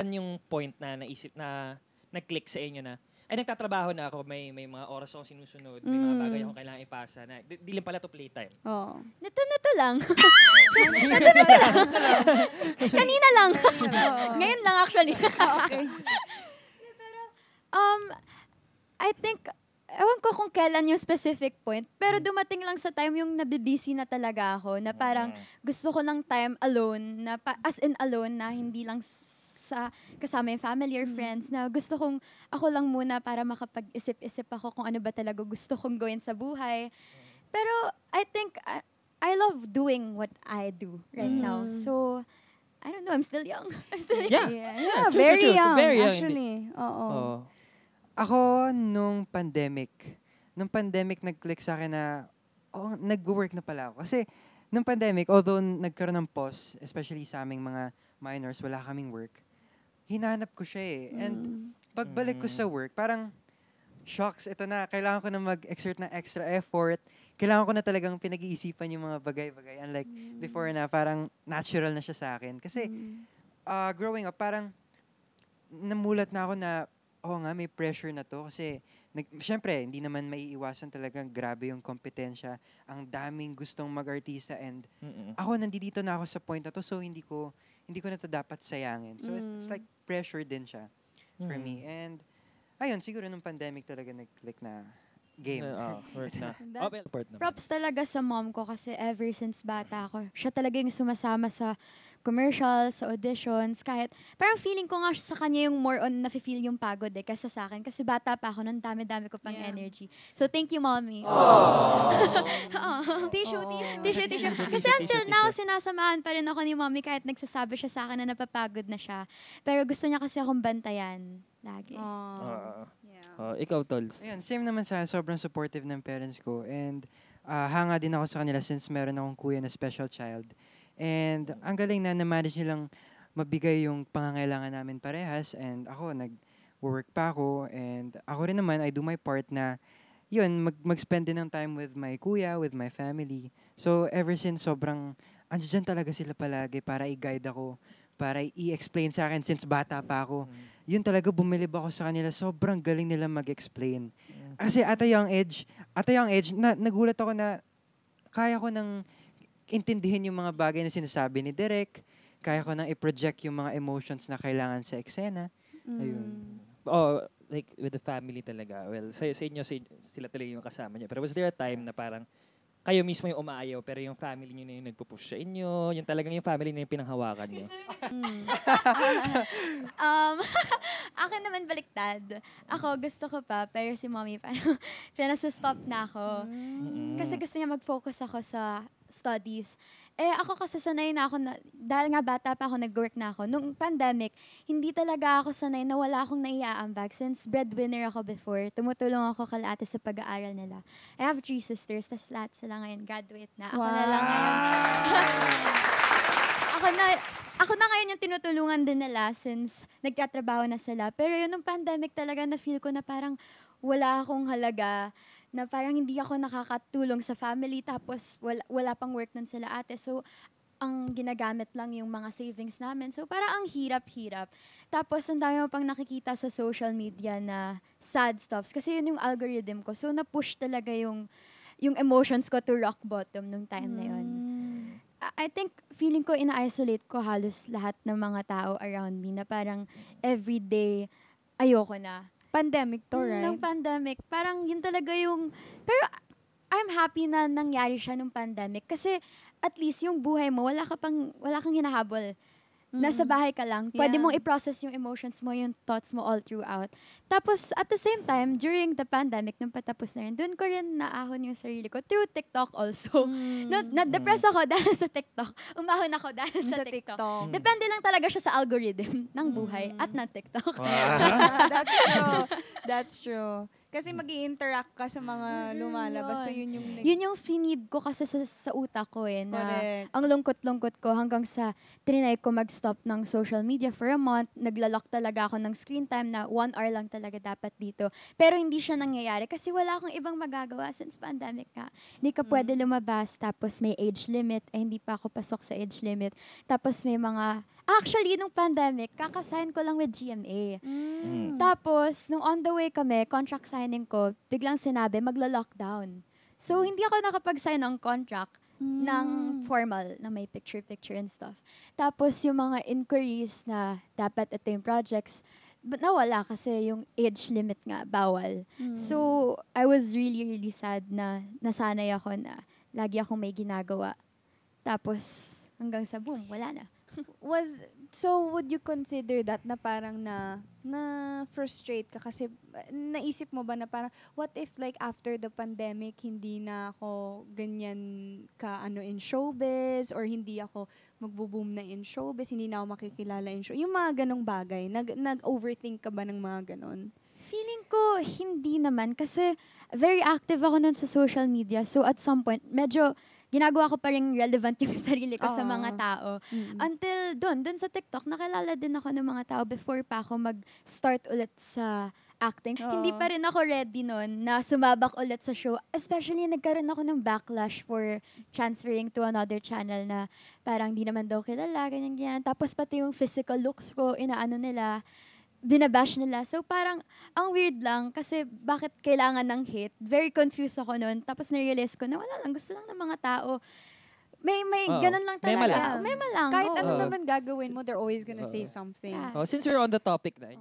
Yan yung point na naisip na nag-click sa inyo na, ay nagtatrabaho na ako, may mga oras akong sinusunod, may mga bagay akong kailangan ipasa na, di lang pala to playtime. Oo. Nato lang. Nato lang. Kanina lang. Ngayon lang actually. Okay. I think, ewan ko kung kailan yung specific point, pero dumating lang sa time yung nabibisi na talaga ako, na parang gusto ko lang time alone, na as in alone, na hindi lang sa kasama yung family or friends, na gusto kong ako lang muna para makapag-isip-isip ako kung ano ba talaga gusto kong gawin sa buhay. Pero I think I love doing what I do right now. So, I don't know, I'm still young. I'm still young. Yeah, True, very true, true. young, Very young, actually. Oo. Oo. Ako, nung pandemic nag-click sa akin na, nag-work na pala ako. Kasi, nung pandemic, although nagkaroon ng pause, especially sa aming mga minors, wala kaming work, hinanap ko siya eh. And, pagbalik ko sa work, parang, shocks, ito na, kailangan ko na mag-exert ng extra effort. Kailangan ko na talagang pinag-iisipan yung mga bagay-bagay. Unlike before na, parang natural na siya sa akin. Kasi, growing up, parang, namulat na ako na, nga, may pressure na to. Kasi, syempre, hindi naman maiiwasan talagang grabe yung kompetensya. Ang daming gustong mag-artista and ako, nandito na ako sa point na to, so hindi ko na to dapat sayangin. So, it's like pressure din siya for me. And, ayun, siguro nung pandemic talaga nag-click na game. Work na. Support naman. Props talaga sa mom ko kasi ever since bata ako, siya talaga yung sumasama sa commercials, sa auditions, kahit parang feeling ko nga sa kanya yung more on nafe-feel yung pagod kaysa sa akin. Kasi bata pa ako, nung dami-dami ko pang energy. So, thank you, mommy. Tissue. Kasi until now, sinasamahan pa rin ako ni mommy kahit nagsasabi siya sa akin na napapagod na siya. Pero gusto niya kasi akong bantayan. Lagi. Ikaw, Tols. Ayan, same naman sa sobrang supportive ng parents ko. And hanga din ako sa kanila since meron akong kuya na special child. And ang galing na na-manage nilang mabigay yung pangangailangan namin parehas. And ako, nag-work pa ako. And ako rin naman, I do my part na yun, mag-spend din ng time with my kuya, with my family. So ever since, sobrang andyan talaga sila palagi para i-guide ako, para i-explain sa akin since bata pa ako. Yun talaga, bumilib ako sa kanila. Sobrang galing nila mag-explain. Kasi at a young age, nagulat ako na kaya ko nang intindihin yung mga bagay na sinasabi ni Derek. Kaya ko nang i-project yung mga emotions na kailangan sa eksena. Ayun. Like with the family talaga. Well, sa inyo, sila talaga yung kasama niyo. Pero was there a time na parang kayo mismo yung umaayaw, pero yung family niyo na yung nagpo-push sa inyo, yung talagang yung family na yung pinanghawakan niyo? Akin naman baliktad. Ako, gusto ko pa, pero si mommy parang pinasa-stop na ako. Kasi gusto niya mag-focus ako sa studies. Ako kasi sanay na ako, dahil nga bata pa ako, nag-work na ako. Nung pandemic, hindi talaga ako sanay na wala akong naiaambag. Since breadwinner ako before, tumutulong ako kalate sa pag-aaral nila. I have 3 sisters, tas lahat sila ngayon graduate na. Ako na lang ngayon. Ako na ngayon yung tinutulungan din nila since nagkatrabaho na sila. Pero yun, nung pandemic talaga, na-feel ko na parang wala akong halaga, na parang hindi ako nakakatulong sa family, tapos wala pang work nun sila ate. So, ang ginagamit lang yung mga savings namin. So, parang ang hirap-hirap. Tapos, ang dami mo pang nakikita sa social media na sad stuffs. Kasi yun yung algorithm ko. So, na-push talaga yung emotions ko to rock bottom nung time na yun. I think, feeling ko, ina-isolate ko halos lahat ng mga tao around me na parang everyday, ayoko na. Pandemic to, right? Nung pandemic, parang yun talaga yung... Pero I'm happy na nangyari siya nung pandemic kasi at least yung buhay mo, wala kang hinahabol. Nasa bahay ka lang. Pwede mong i-process yung emotions mo, yung thoughts mo all throughout. Tapos, at the same time, during the pandemic, nung patapos na rin, doon ko rin naahon yung sarili ko through TikTok also. Na-depress ako dahil sa TikTok. Umahon ako dahil sa TikTok. Depende lang talaga siya sa algorithm ng buhay at ng TikTok. That's true. Kasi mag-i-interact ka sa mga lumalabas. So, yun yung... Yun yung finid ko kasi sa utak ko na Correct. ang lungkot-lungkot ko hanggang sa trinay ko mag-stop ng social media for a month. Naglalak talaga ako ng screen time na 1 hour lang talaga dapat dito. Pero hindi siya nangyayari kasi wala akong ibang magagawa since pandemic ka. Hindi ka pwede lumabas, tapos may age limit. Hindi pa ako pasok sa age limit. Tapos may mga Actually, nung pandemic, kakasign ko lang with GMA. Tapos, nung on the way kami, contract signing ko, biglang sinabi, maglo-lockdown. So, hindi ako nakapag-sign ng contract ng formal, na may picture-picture and stuff. Tapos, yung mga inquiries na dapat ito yung projects, nawala kasi yung age limit nga, bawal. So, I was really, really sad na nasanay ako na lagi akong may ginagawa. Tapos, hanggang sa boom, wala na. So would you consider that na parang na frustrate ka kasi naisip mo ba na parang what if like after the pandemic hindi na ako ganyan ka in showbiz or hindi ako magbo-boom na in showbiz, hindi na ako makikilala in show. Yung mga ganong bagay, nag-overthink ka ba ng mga ganon? Feeling ko, hindi naman. Kasi very active ako nun sa social media. So at some point, medyo ginagawa ko pa rin relevant yung sarili ko sa mga tao. Until dun sa TikTok, nakilala din ako ng mga tao before pa ako mag-start ulit sa acting. Hindi pa rin ako ready nun na sumabak ulit sa show. Especially, nagkaroon ako ng backlash for transferring to another channel na parang di naman daw kilala, ganyan. Tapos pati yung physical looks ko, inaano nila, binabash nila. So parang, ang weird lang kasi bakit kailangan ng hate? Very confused ako noon. Tapos na-realize ko na wala lang, gusto lang ng mga tao. May ganun lang talaga. Mema lang. Mema lang. Kahit oo. ano naman gagawin mo, they're always gonna say something. Yeah. Since we're on the topic na,